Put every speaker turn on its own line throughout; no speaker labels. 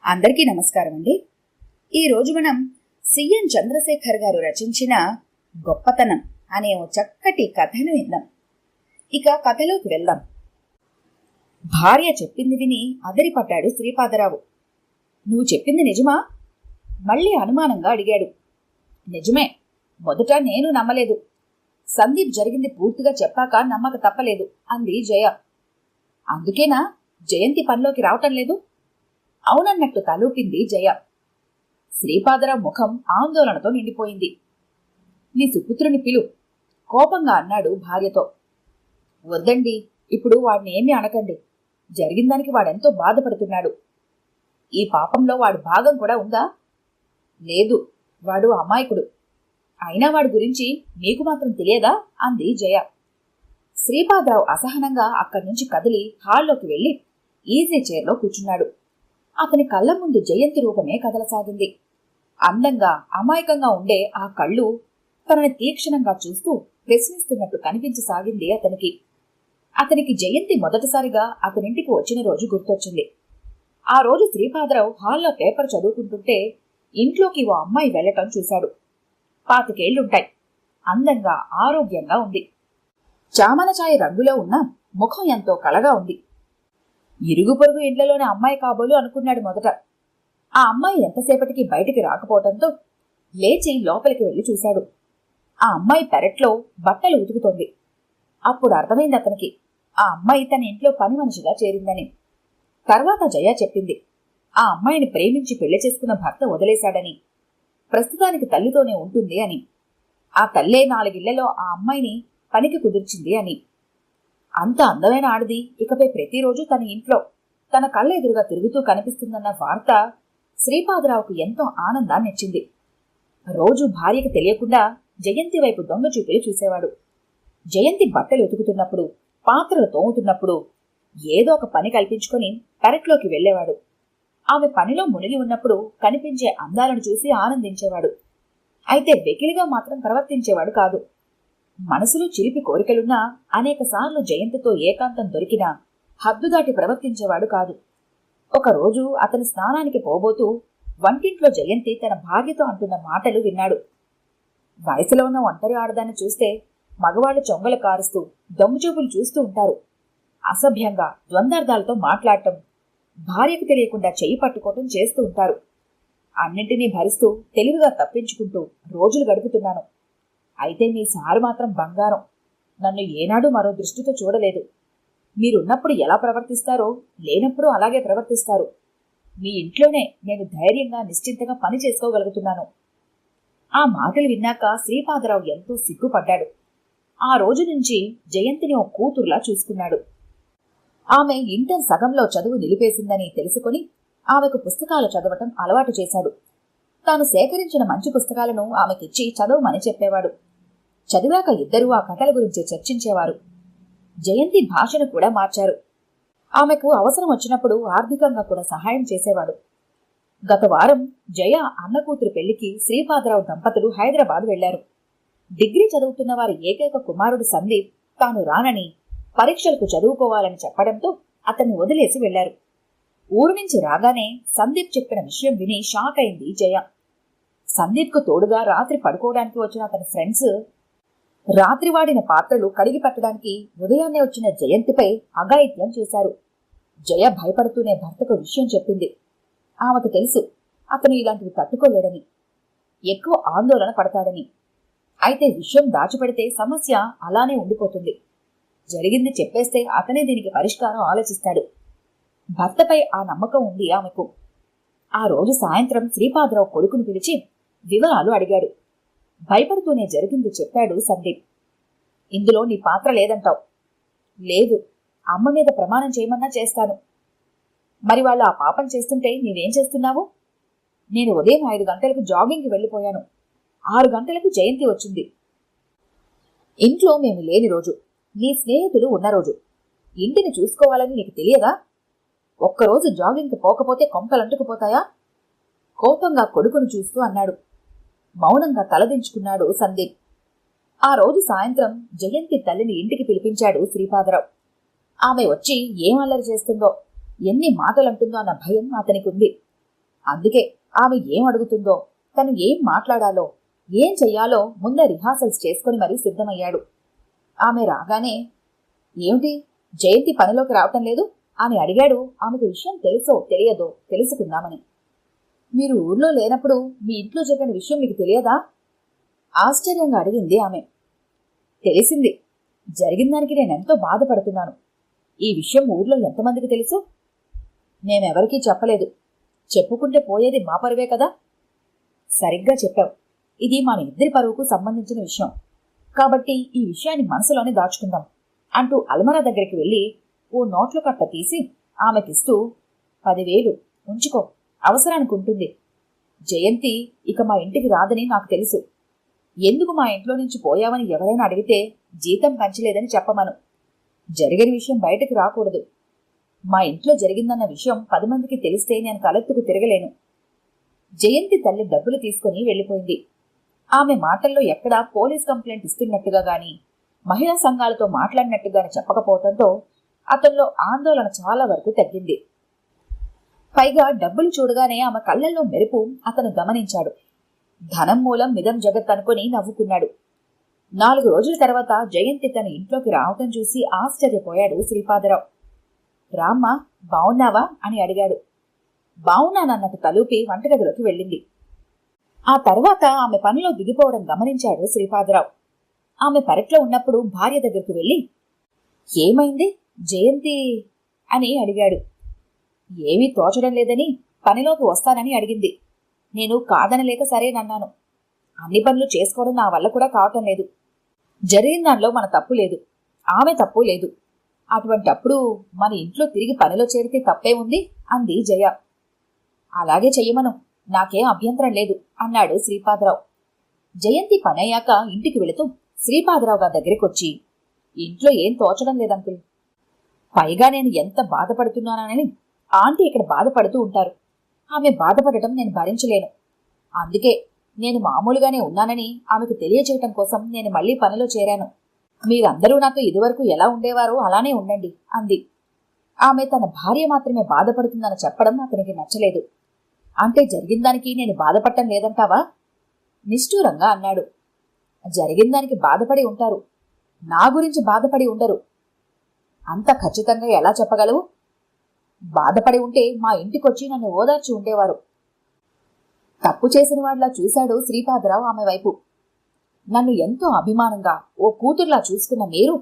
అందరికీ నమస్కారం అండి. ఈరోజు మనం సిఎన్ చంద్రశేఖర్ గారు రచించిన గొప్పతనం అనే ఓ చక్కటి కథను విందాం. ఇక కథలోకి వెళ్దాం. భార్య చెప్పింది విని అదరిపడ్డాడు శ్రీపాదరావు. నువ్వు చెప్పింది నిజమా? మళ్ళీ అనుమానంగా అడిగాడు. నిజమే. మొదట నేను నమ్మలేదు. సందీప్ జరిగింది పూర్తిగా చెప్పాక నమ్మక తప్పలేదు అంది జయ. అందుకేనా జయంతి పనిలోకి రావటం లేదు? అవునన్నట్టు తలూపింది జయ. శ్రీపాదరావు ముఖం ఆందోళనతో నిండిపోయింది. నీ సుపుత్రుని పిలు, కోపంగా అన్నాడు భార్యతో. వద్దండి, ఇప్పుడు వాడిని ఏమీ అనకండి. జరిగిన దానికి వాడెంతో బాధపడుతున్నాడు. ఈ పాపంలో వాడి భాగం కూడా ఉందా? లేదు, వాడు అమాయకుడు. అయినా వాడి గురించి మీకు మాత్రం తెలియదా అంది జయ. శ్రీపాదరావు అసహనంగా అక్కడి నుంచి కదిలి హాల్లోకి వెళ్లి ఈజీ చైర్లో కూర్చున్నాడు. అతని కళ్ళ ముందు జయంతి రూపమే కదలసాగింది. అందంగా అమాయకంగా ఉండే ఆ కళ్ళు తనని తీక్షణంగా చూస్తూ ప్రశ్నిస్తున్నట్టు కనిపించసాగింది అతనికి. అతనికి జయంతి మొదటిసారిగా అతనింటికి వచ్చిన రోజు గుర్తొచ్చింది. ఆ రోజు శ్రీపాదరావు హాల్లో పేపర్ చదువుకుంటుంటే ఇంట్లోకి ఓ అమ్మాయి వెళ్లటం చూశాడు. 25 ఏళ్లుంటాయి. అందంగా ఆరోగ్యంగా ఉంది. చామనచాయ రంగులో ఉన్న ముఖం ఎంతో కళగా ఉంది. ఇరుగు పొరుగు ఇండ్లలోని అమ్మాయి కాబోలు అనుకున్నాడు మొదట. ఆ అమ్మాయి ఎంతసేపటికి బయటికి రాకపోవటంతో లేచి లోపలికి వెళ్లి చూశాడు. ఆ అమ్మాయి పెరట్లో బట్టలు ఉతుకుతోంది. అప్పుడు అర్థమైంది అతనికి, ఆ అమ్మాయి తన ఇంట్లో పని మనిషిగా చేరిందని. తర్వాత జయ చెప్పింది, ఆ అమ్మాయిని ప్రేమించి పెళ్లి చేసుకున్న భర్త వదిలేశాడని, ప్రస్తుతానికి తల్లితోనే ఉంటుంది అని, ఆ తల్లే 4 ఇళ్లలో ఆ అమ్మాయిని పనికి కుదిర్చింది అని. అంత అందమైన ఆడది ఇకపై ప్రతిరోజు తన ఇంట్లో తన కళ్ళ ఎదురుగా తిరుగుతూ కనిపిస్తుందన్న వార్త శ్రీపాదరావుకు ఎంతో ఆనందాన్నిచ్చింది. రోజు భార్యకు తెలియకుండా జయంతి వైపు దొంగ చూపులు చూసేవాడు. జయంతి బట్టలు ఉతుకుతున్నప్పుడు, పాత్రలు తోముతున్నప్పుడు ఏదో ఒక పని కల్పించుకొని పెరట్లోకి వెళ్లేవాడు. ఆమె పనిలో మునిగి ఉన్నప్పుడు కనిపించే అందాలను చూసి ఆనందించేవాడు. అయితే వెకిలిగా మాత్రం ప్రవర్తించేవాడు కాదు. మనసులో చిలిపి కోరికలున్నా అనేకసార్లు జయంతితో ఏకాంతం దొరికినా హద్దుదాటి ప్రవర్తించేవాడు కాదు. ఒకరోజు అతని స్నానానికి పోబోతూ వంటింట్లో జయంతి తన భార్యతో అంటున్న మాటలు విన్నాడు. వయసులో ఉన్న ఒంటరి ఆడదాన్ని చూస్తే మగవాళ్లు చొంగలు కారుస్తూ దొంగచూపులు చూస్తూ ఉంటారు. అసభ్యంగా ద్వందార్థాలతో మాట్లాడటం, భార్యకు తెలియకుండా చెయ్యి పట్టుకోవటం చేస్తూ ఉంటారు. అన్నింటినీ భరిస్తూ తెలివిగా తప్పించుకుంటూ రోజులు గడుపుతున్నాను. అయితే మీ సారు మాత్రం బంగారం. నన్ను ఏనాడు మరో దృష్టితో చూడలేదు. మీరున్నప్పుడు ఎలా ప్రవర్తిస్తారో లేనప్పుడు అలాగే ప్రవర్తిస్తారు. మీ ఇంట్లోనే నేను ధైర్యంగా నిశ్చింతగా పని చేసుకోగలుగుతున్నాను. ఆ మాటలు విన్నాక శ్రీపాదరావు ఎంతో సిగ్గుపడ్డాడు. ఆ రోజు నుంచి జయంతిని ఓ కూతురులా చూసుకున్నాడు. ఆమె ఇంటర్ సగంలో చదువు నిలిపేసిందని తెలుసుకుని ఆమెకు పుస్తకాలు చదవటం అలవాటు చేశాడు. తాను సేకరించిన మంచి పుస్తకాలను ఆమెకిచ్చి చదవమని చెప్పేవాడు. చదివాక ఇద్దరూ ఆ కథల గురించి చర్చించేవారు. జయంతి భాషను కూడా మార్చారు. ఆమెకు అవసరం వచ్చినప్పుడు ఆర్థికంగా కూడా సహాయం చేసేవాడు. గత వారం జయ అన్న కూతురు పెళ్లికి శ్రీపాదరావు దంపతులు హైదరాబాద్ వెళ్లారు. డిగ్రీ చదువుతున్న వారి ఏకైక కుమారుడు సందీప్ తాను రానని, పరీక్షలకు చదువుకోవాలని చెప్పడంతో అతన్ని వదిలేసి వెళ్లారు. ఊరు నుంచి రాగానే సందీప్ చెప్పిన విషయం విని షాక్ అయింది జయ. సందీప్కు తోడుగా రాత్రి పడుకోవడానికి వచ్చిన అతని ఫ్రెండ్స్ రాత్రి వాడిన పాత్రలు కడిగి పెట్టడానికి ఉదయాన్నే వచ్చిన జయంతిపై అఘాయిత్యం చేశారు. జయ భయపడుతూనే భర్తకు విషయం చెప్పింది. ఆమెకు తెలుసు అతను ఇలాంటివి తట్టుకోలేడని, ఎక్కువ ఆందోళన పడతాడని. అయితే విషయం దాచిపెడితే సమస్య అలానే ఉండిపోతుంది. జరిగింది చెప్పేస్తే అతనే దీనికి పరిష్కారం ఆలోచిస్తాడు. భర్తపై ఆ నమ్మకం ఉంది ఆమెకు. ఆ రోజు సాయంత్రం శ్రీపాదరావు కొడుకును పిలిచి వివరాలు అడిగాడు. భయపడుతూనే జరిగింది చెప్పాడు సందీప్. ఇందులో నీ పాత్ర లేదంటావు? లేదు, అమ్మ మీద ప్రమాణం చేయమన్నా చేస్తాను. మరి వాళ్ళు ఆ పాపం చేస్తుంటే నీవేం చేస్తున్నావు? నేను ఉదయం 5 గంటలకు జాగింగ్కి వెళ్ళిపోయాను. 6 గంటలకు జయంతి వచ్చింది. ఇంట్లో మేము లేని రోజు, నీ స్నేహితులు ఉన్న రోజు, ఇంటిని చూసుకోవాలని నీకు తెలియదా? ఒక్కరోజు జాగింగ్కి పోకపోతే కొంపలంటుకుపోతాయా? కోపంగా కొడుకును చూస్తూ అన్నాడు. మౌనంగా తలదించుకున్నాడు సందీప్. ఆ రోజు సాయంత్రం జయంతి తల్లిని ఇంటికి పిలిపించాడు శ్రీపాదరావు. ఆమె వచ్చి ఏం అల్లరి చేస్తుందో, ఎన్ని మాటలంటుందో అన్న భయం అతనికి ఉంది. అందుకే ఆమె ఏం అడుగుతుందో, తను ఏం మాట్లాడాలో, ఏం చెయ్యాలో ముందే రిహార్సల్స్ చేసుకుని మరీ సిద్ధమయ్యాడు. ఆమె రాగానే, ఏమిటి జయంతి పనిలోకి రావటం లేదు అని అడిగాడు. ఆమెకు విషయం తెలుసో తెలియదో తెలుసుకుందామని. మీరు ఊర్లో లేనప్పుడు మీ ఇంట్లో జరిగిన విషయం మీకు తెలియదా? ఆశ్చర్యంగా అడిగింది ఆమె. తెలిసింది. జరిగిన దానికి నేనెంతో బాధపడుతున్నాను. ఈ విషయం ఊర్లో ఎంతమందికి తెలుసు? మేమెవరికీ చెప్పలేదు. చెప్పుకుంటే పోయేది మా పరువే కదా. సరిగ్గా చెప్పావు. ఇది మన ఇద్దరి పరువుకు సంబంధించిన విషయం కాబట్టి ఈ విషయాన్ని మనసులోనే దాచుకుందాం అంటూ అల్మరా దగ్గరికి వెళ్ళి ఓ నోట్ల కట్ట తీసి ఆమెకిస్తూ, 10,000 ఉంచుకో, అవసరానికి ఉంటుంది. జయంతి ఇక మా ఇంటికి రాదని నాకు తెలుసు. ఎందుకు మా ఇంట్లో నుంచి పోయావని ఎవరైనా అడిగితే జీతం పంచలేదని చెప్పమను. జరిగిన విషయం బయటకు రాకూడదు. మా ఇంట్లో జరిగిందన్న విషయం 10 మందికి తెలిస్తే నేను తలెత్తుకు తిరగలేను. జయంతి తల్లి డబ్బులు తీసుకుని వెళ్ళిపోయింది. ఆమె మాటల్లో ఎక్కడా పోలీస్ కంప్లైంట్ ఇస్తున్నట్టుగా గాని, మహిళా సంఘాలతో మాట్లాడినట్టుగాని చెప్పకపోవడంతో అతనిలో ఆందోళన చాలా వరకు తగ్గింది. పైగా డబ్బులు చూడగానే ఆమె కళ్ళల్లో మెరుపు అతను గమనించాడు. ధనం మూలం మిదం జగత్ అనుకుని నవ్వుకున్నాడు. 4 రోజుల తర్వాత జయంతి తన ఇంట్లోకి రావటం చూసి ఆశ్చర్యపోయాడు శ్రీపాదరావు. రామ్మా, బావున్నావా అని అడిగాడు. బావున్నానన్నట్టు తలూపి వంటగదిలోకి వెళ్ళింది. ఆ తర్వాత ఆమె పనిలో దిగిపోవడం గమనించాడు శ్రీపాదరావు. ఆమె పెరట్లో ఉన్నప్పుడు భార్య దగ్గరకు వెళ్ళి, ఏమైంది జయంతి అని అడిగాడు. ఏమీ తోచడం లేదని పనిలోకి వస్తానని అడిగింది. నేను కాదనలేక సరేనన్నాను. అన్ని పనులు చేసుకోవడం నా వల్ల కూడా కావటం లేదు. జరిగిన దానిలో మన తప్పు లేదు, ఆమె తప్పు లేదు. అటువంటప్పుడు మన ఇంట్లో తిరిగి పనిలో చేరితే తప్పే ఉంది అంది జయ. అలాగే చెయ్యమను, నాకేం అభ్యంతరం లేదు అన్నాడు శ్రీపాదరావు. జయంతి పనయ్యాక ఇంటికి వెళుతూ శ్రీపాదరావు గారి దగ్గరికొచ్చి, ఇంట్లో ఏం తోచడం లేదంకుల్. పైగా నేను ఎంత బాధపడుతున్నానని ఆంటీ ఇక్కడ బాధపడుతూ ఉంటారు. ఆమె బాధపడటం నేను భరించలేను. అందుకే నేను మామూలుగానే ఉన్నానని ఆమెకు తెలియచేయటం కోసం నేను మళ్లీ పనిలో చేరాను. మీరందరూ నాతో ఇదివరకు ఎలా ఉండేవారో అలానే ఉండండి అంది. ఆమె తన భార్య మాత్రమే బాధపడుతుందని చెప్పడం అతనికి నచ్చలేదు. అంటే జరిగిన దానికి నేను బాధపడటం లేదంటావా? నిష్ఠూరంగా అన్నాడు. జరిగిన దానికి బాధపడి ఉంటారు, నా గురించి బాధపడి ఉండరు. అంత ఖచ్చితంగా ఎలా చెప్పగలవు? బాధపడి ఉంటే మా ఇంటికొచ్చి నన్ను ఓదార్చి ఉండేవారు. తప్పు చేసిన వాడిలా చూశాడు శ్రీపాదరావు ఆమె వైపు. నన్ను ఎంతో అభిమానంగా ఓ కూతుర్లా చూసుకున్న మీరు,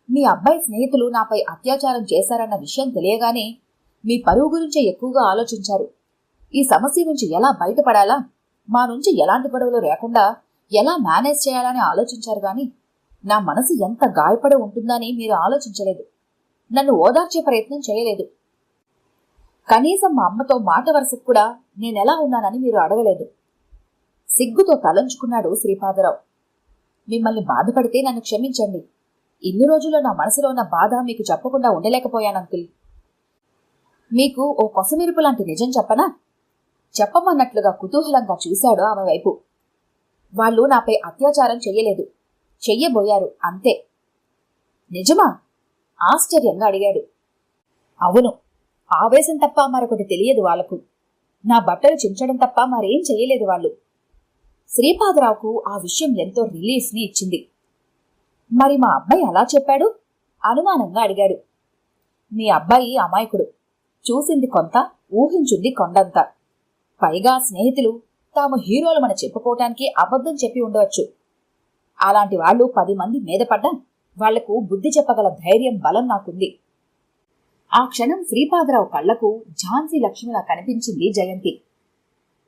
మీ అబ్బాయి స్నేహితులు నాపై అత్యాచారం చేశారన్న విషయం తెలియగానే మీ పరువు గురించే ఎక్కువగా ఆలోచించారు. ఈ సమస్య నుంచి ఎలా బయటపడాలా, మా నుంచి ఎలాంటి గొడవలు లేకుండా ఎలా మేనేజ్ చేయాలని ఆలోచించారు గాని నా మనసు ఎంత గాయపడి ఉంటుందని మీరు ఆలోచించలేదు. నన్ను ఓదార్చే ప్రయత్నం చేయలేదు. కనీసం మా అమ్మతో మాట వరుసకు కూడా నేనెలా ఉన్నానని మీరు అడగలేదు. సిగ్గుతో తలంచుకున్నాడు శ్రీపాదరావు. మిమ్మల్ని బాధపడితే నన్ను క్షమించండి. ఇన్ని రోజుల్లో నా మనసులో ఉన్న బాధ మీకు చెప్పకుండా ఉండలేకపోయానంకుల్. మీకు ఓ కొసమెరుపు లాంటి నిజం చెప్పనా? చెప్పమన్నట్లుగా కుతూహలంగా చూశాడు ఆమె వైపు. వాళ్ళు నాపై అత్యాచారం చెయ్యలేదు, చెయ్యబోయారు అంతే. నిజమా? ఆశ్చర్యంగా అడిగాడు. అవును, ఆవేశం తప్ప మరొకటి తెలియదు వాళ్లకు. నా బట్టలు చించడం తప్ప మరేం చెయ్యలేదు వాళ్ళు. శ్రీపాదరావుకు ఆ విషయం ఎంతో రిలీఫ్ని ఇచ్చింది. మరి మా అబ్బాయి అలా చెప్పాడు? అనుమానంగా అడిగాడు. మీ అబ్బాయి అమాయకుడు. చూసింది కొంత, ఊహించుంది కొండంత. పైగా స్నేహితులు తాము హీరోలమని చెప్పుకోవటానికి అబద్ధం చెప్పి ఉండవచ్చు. అలాంటి వాళ్ళు 10 మంది మీద పడ్డా వాళ్లకు బుద్ధి చెప్పగల ధైర్యం, బలం నాకుంది. ఆ క్షణం శ్రీపాదరావు కళ్లకు ఝాన్సీ లక్ష్మిలా కనిపించింది జయంతి.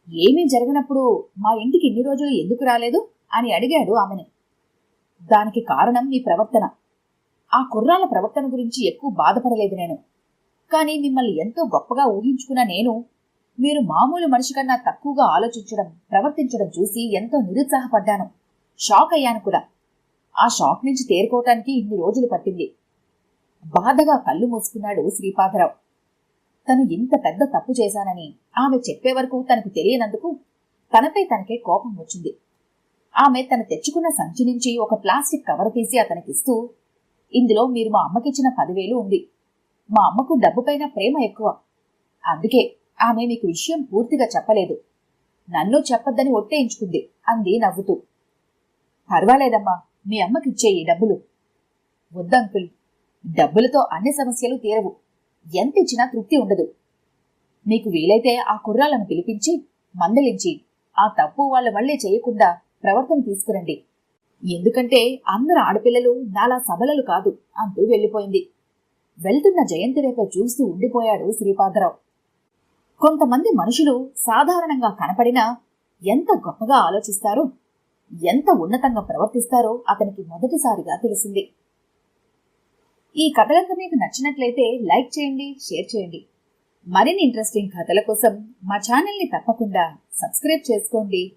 ఏమీ జరగనప్పుడు మా ఇంటికి ఇన్ని రోజులు ఎందుకు రాలేదు అని అడిగాడు ఆమెని. దానికి కారణం మీ ప్రవర్తన. ఆ కుర్రాల ప్రవర్తన గురించి ఎక్కువ బాధపడలేదు నేను. కానీ మిమ్మల్ని ఎంతో గొప్పగా ఊహించుకున్న నేను, మీరు మామూలు మనిషి కన్నా తక్కువగా ఆలోచించడం, ప్రవర్తించడం చూసి ఎంతో నిరుత్సాహపడ్డాను. షాక్ అయ్యాను కూడా. ఆ షాక్ నుంచి తేరుకోవటానికి ఇన్ని రోజులు పట్టింది. బాధగా కళ్ళు మూసుకున్నాడు శ్రీపాదరావు. తను ఇంత పెద్ద తప్పు చేశానని ఆమె చెప్పే వరకు తనకు తెలియనందుకు తనపై తనకే కోపం వచ్చింది. ఆమె తను తెచ్చుకున్న సంచి నుంచి ఒక ప్లాస్టిక్ కవర్ తీసి అతనికిస్తూ, ఇందులో మీరు మా అమ్మకిచ్చిన 10,000 ఉంది. మా అమ్మకు డబ్బుపైన ప్రేమ ఎక్కువ. అందుకే ఆమె మీకు విషయం పూర్తిగా చెప్పలేదు. నన్ను చెప్పొద్దని ఒట్టేయించుకుంది అంది నవ్వుతూ. పర్వాలేదమ్మా, మీ అమ్మకిచ్చేయి డబ్బులు. వద్దంకుల్, డబ్బులతో అన్ని సమస్యలు తీరవు. ఎంత ఇచ్చినా తృప్తి ఉండదు. మీకు వీలైతే ఆ కుర్రాలను పిలిపించి మందలించి ఆ తప్పు వాళ్ళ వల్లే చేయకుండా ప్రవర్తన తీసుకురండి. ఎందుకంటే అందరు ఆడపిల్లలు నాలా సబలలు కాదు అంటూ వెళ్ళిపోయింది. వెళ్తున్న జయంతి వైపు చూస్తూ ఉండిపోయాడు శ్రీపాదరావు. కొంతమంది మనుషులు సాధారణంగా కనపడినా ఎంత గొప్పగా ఆలోచిస్తారో, ఎంత ఉన్నతంగా ప్రవర్తిస్తారో అతనికి మొదటిసారిగా తెలిసింది. ఈ కథ కనుక మీకు నచ్చినట్లయితే లైక్ చేయండి, షేర్ చేయండి. మరిన్ని ఇంట్రెస్టింగ్ కథల కోసం మా ఛానల్ని తప్పకుండా సబ్స్క్రైబ్ చేసుకోండి.